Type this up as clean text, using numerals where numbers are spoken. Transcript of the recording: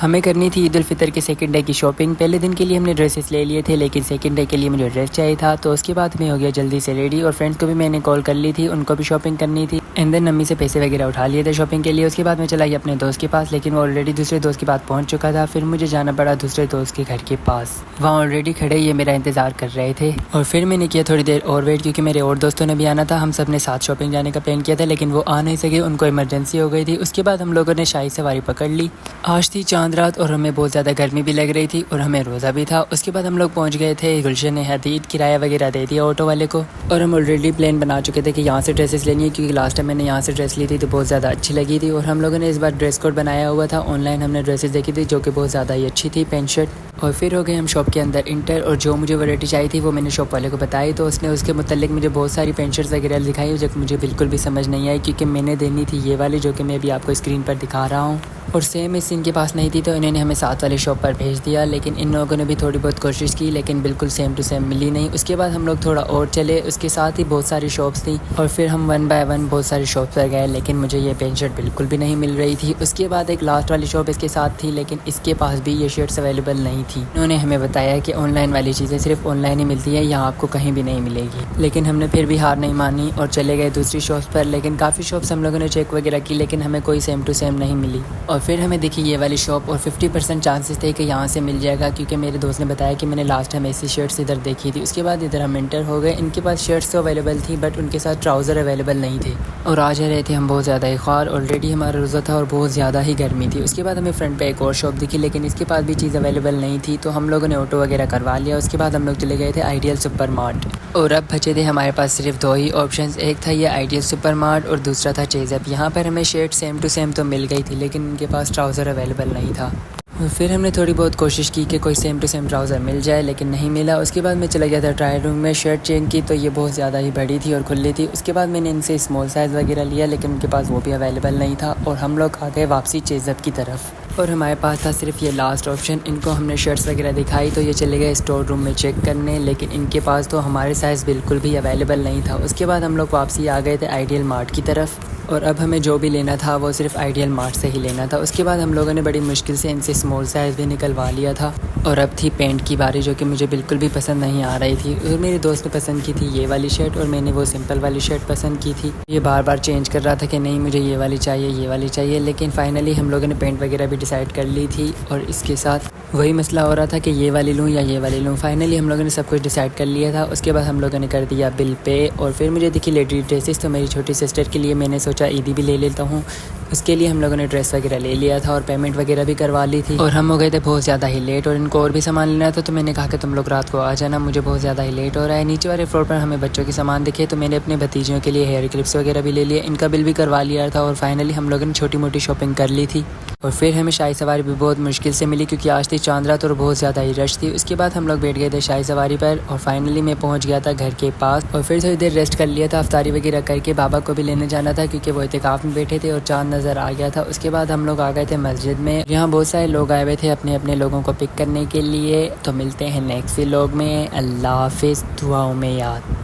हमें करनी थी ईद उल फितर के सेकंड डे की शॉपिंग। पहले दिन के लिए हमने ड्रेसेस ले लिए थे, लेकिन सेकंड डे के लिए मुझे ड्रेस चाहिए था। तो उसके बाद मैं हो गया जल्दी से रेडी और फ्रेंड्स को भी मैंने कॉल कर ली थी, उनको भी शॉपिंग करनी थी। एंड देन अम्मी से पैसे वगैरह उठा लिए थे शॉपिंग के लिए। उसके बाद मैं चला गया अपने दोस्त के पास, लेकिन वो ऑलरेडी दूसरे दोस्त के पास पहुंच चुका था। फिर मुझे जाना पड़ा दूसरे दोस्त के घर के पास। वहाँ ऑलरेडी खड़े ये मेरा इंतज़ार कर रहे थे और फिर मैंने किया थोड़ी देर और वेट, क्योंकि मेरे और दोस्तों ने भी आना था। हम सब ने साथ शॉपिंग जाने का प्लान किया था, लेकिन वो आ नहीं सके, उनको इमरजेंसी हो गई थी। उसके बाद हम लोगों ने शाही सवारी पकड़ ली। आज थी चांद रात और हमें बहुत ज़्यादा गर्मी भी लग रही थी और हमें रोज़ा भी था। उसके बाद हम लोग पहुंच गए थे गुलशन हदीद। किराया वगैरह दे दिया ऑटो वाले को और हम ऑलरेडी प्लान बना चुके थे कि यहाँ से ड्रेसेस लेनी है, क्योंकि लास्ट टाइम मैंने यहाँ से ड्रेस ली थी तो बहुत ज़्यादा अच्छी लगी थी। और हम लोगों ने इस बार ड्रेस कोड बनाया हुआ था। ऑनलाइन हमने ड्रेसेस देखी थी जो कि बहुत ज़्यादा ही अच्छी थी, पैंट शर्ट। और फिर हो गए हम शॉप के अंदर इंटर और जो मुझे वैरायटी चाहिए थी वो मैंने शॉप वाले को बताई। तो उसने उसके मुतालिक मुझे बहुत सारी पैंट शर्ट्स वगैरह दिखाई जो मुझे बिल्कुल भी समझ नहीं आई, क्योंकि मैंने देनी थी ये वाली जो कि मैं भी आपको स्क्रीन पर दिखा रहा हूँ। और सेम इस इनके पास नहीं थी तो इन्होंने हमें साथ वाले शॉप पर भेज दिया। लेकिन इन लोगों ने भी थोड़ी बहुत कोशिश की, लेकिन बिल्कुल सेम टू सेम मिली नहीं। उसके बाद हम लोग थोड़ा और चले, उसके साथ ही बहुत सारी शॉप्स थी और फिर हम वन बाय वन बहुत सारी शॉप्स पर गए, लेकिन मुझे ये पैंट शर्ट बिल्कुल भी नहीं मिल रही थी। उसके बाद एक लास्ट वाली शॉप इसके साथ थी, लेकिन इसके पास भी ये शर्ट्स अवेलेबल नहीं थी। उन्होंने हमें बताया कि ऑनलाइन वाली चीज़ें सिर्फ ऑनलाइन ही मिलती है, यहाँ आपको कहीं भी नहीं मिलेगी। लेकिन हमने फिर भी हार नहीं मानी और चले गए दूसरी शॉप्स पर। लेकिन काफ़ी शॉप्स हम लोगों ने चेक वगैरह की, लेकिन हमें कोई सेम टू सेम नहीं मिली। और फिर हमें दिखी ये वाली शॉप और 50% चांसेस थे कि यहाँ से मिल जाएगा, क्योंकि मेरे दोस्त ने बताया कि मैंने लास्ट टाइम ऐसी शर्ट्स इधर देखी थी। उसके बाद इधर हम इंटर हो गए। इनके पास शर्ट्स तो अवेलेबल थी, बट उनके साथ ट्राउज़र अवेलेबल नहीं थे और आ जा रहे थे हम बहुत ज़्यादा ही ख्वार। ऑलरेडी हमारा रोज़ा था और बहुत ज़्यादा ही गर्मी थी। उसके बाद हमें फ्रंट पे एक और शॉप दिखी, लेकिन इसके पास भी चीज़ अवेलेबल नहीं थी, तो हम लोगों ने ऑटो वगैरह करवा लिया। उसके बाद हम लोग चले गए थे आइडियल सुपर मार्ट और अब बचे थे हमारे पास सिर्फ दो ही ऑप्शंस। एक था ये आइडियल सुपर मार्ट और दूसरा था चेज़अप। यहाँ पर हमें शर्ट सेम टू सेम तो मिल गई थी, लेकिन उनके पास ट्राउज़र अवेलेबल नहीं था। फिर हमने थोड़ी बहुत कोशिश की कि कोई सेम टू सेम ट्राउज़र मिल जाए, लेकिन नहीं मिला। उसके बाद मैं चला गया था ट्रायल रूम में शर्ट चेंज की, तो ये बहुत ज़्यादा ही बड़ी थी और खुली थी। उसके बाद मैंने इनसे स्मॉल साइज़ वगैरह लिया, लेकिन उनके पास वो भी अवेलेबल नहीं था और हम लोग आ गए वापसी चेज़अप की तरफ। और हमारे पास था सिर्फ ये लास्ट ऑप्शन। इनको हमने शर्ट्स वगैरह दिखाई तो ये चले गए स्टोर रूम में चेक करने, लेकिन इनके पास तो हमारे साइज़ बिल्कुल भी अवेलेबल नहीं था। उसके बाद हम लोग वापसी आ गए थे आइडियल मार्ट की तरफ और अब हमें जो भी लेना था वो सिर्फ आइडियल मार्ट से ही लेना था। उसके बाद हम लोगों ने बड़ी मुश्किल से इनसे स्मॉल साइज़ भी निकलवा लिया था और अब थी पेंट की बारी, जो कि मुझे बिल्कुल भी पसंद नहीं आ रही थी। और मेरे दोस्त ने पसंद की थी ये वाली शर्ट और मैंने वो सिंपल वाली शर्ट पसंद की थी। ये बार बार चेंज कर रहा था कि नहीं मुझे ये वाली चाहिए, ये वाली चाहिए। लेकिन फाइनली हम लोगों ने पेंट वगैरह भी डिसाइड कर ली थी और इसके साथ वही मसला हो रहा था कि ये वाली लूँ या ये वाली लूँ। फाइनली हम लोगों ने सब कुछ डिसाइड कर लिया था। उसके बाद हम लोगों ने कर दिया बिल पे और फिर मुझे दिखी लेडी ड्रेसेस, तो मेरी छोटी सिस्टर के लिए मैंने सोचा ईदी भी ले लेता हूँ। उसके लिए हम लोगों ने ड्रेस वगैरह ले लिया था और पेमेंट वगैरह भी करवा ली थी और हम हो गए थे बहुत ज़्यादा ही लेट और इनको और भी सामान लेना था। तो मैंने कहा कि तुम लोग रात को आ जाना, मुझे बहुत ज़्यादा ही लेट हो रहा है। नीचे वाले फ्लोर पर हमें बच्चों के सामान दिखे तो मैंने अपने भतीजियों के लिए हेयर क्लिप्स वगैरह भी ले लिए, इनका बिल भी करवा लिया था और फाइनली हम लोगों ने छोटी मोटी शॉपिंग कर ली थी। और फिर हमें शाही सवारी भी बहुत मुश्किल से मिली, क्योंकि आज थी चांद रात और बहुत ज़्यादा ही रश थी। उसके बाद हम लोग बैठ गए थे शाही सवारी पर और फाइनली मैं पहुंच गया था घर के पास और फिर थोड़ी देर रेस्ट कर लिया था। अफ्तारी वगैरह करके बाबा को भी लेने जाना था, क्योंकि वो इत्तिकाफ में बैठे थे और चांद नज़र आ गया था। उसके बाद हम लोग आ गए थे मस्जिद में। यहाँ बहुत सारे लोग आए हुए थे अपने अपने लोगों को पिक करने के लिए। तो मिलते हैं नेक्स्ट व्लॉग में। अल्लाह हाफिज़, दुआओं में याद।